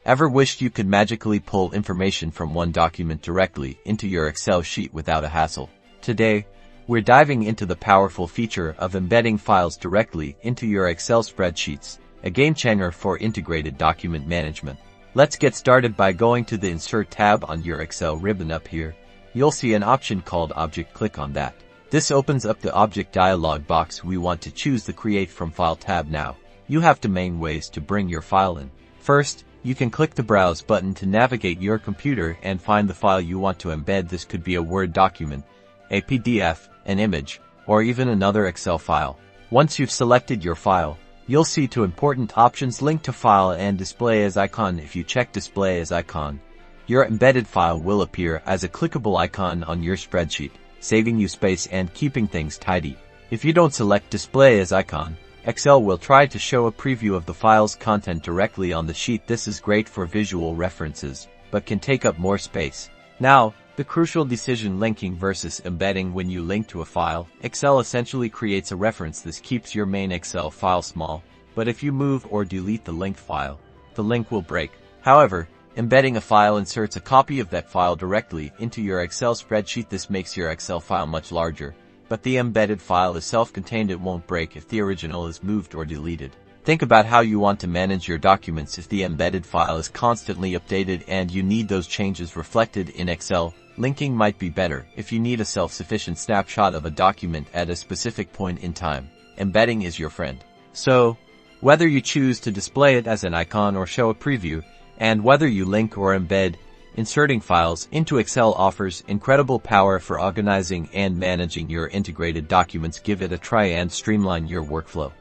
Ever wished you could magically pull information from one document directly into your Excel sheet without a hassle? Today, we're diving into the powerful feature of embedding files directly into your Excel spreadsheets, a game-changer for integrated document management. Let's get started by going to the Insert tab on your Excel ribbon up here. You'll see an option called Object. Click on that. This opens up the Object dialog box. We want to choose the Create from File tab now. You have two main ways to bring your file in. First, you can click the Browse button to navigate your computer and find the file you want to embed. This could be a Word document, a PDF, an image, or even another Excel file. Once you've selected your file, you'll see two important options: Link to File and Display as Icon. If you check Display as Icon, your embedded file will appear as a clickable icon on your spreadsheet, saving you space and keeping things tidy. If you don't select Display as Icon, Excel will try to show a preview of the file's content directly on the sheet. This is great for visual references, but can take up more space. Now, the crucial decision: linking versus embedding. When you link to a file, Excel essentially creates a reference. This keeps your main Excel file small, but if you move or delete the linked file, the link will break. However, embedding a file inserts a copy of that file directly into your Excel spreadsheet. This makes your Excel file much larger, but the embedded file is self-contained. It won't break if the original is moved or deleted. Think about how you want to manage your documents if the embedded file is constantly updated and you need those changes reflected in Excel. Linking might be better if you need a self-sufficient snapshot of a document at a specific point in time. Embedding is your friend. So, whether you choose to display it as an icon or show a preview, and whether you link or embed, inserting files into Excel offers incredible power for organizing and managing your integrated documents. Give it a try and streamline your workflow.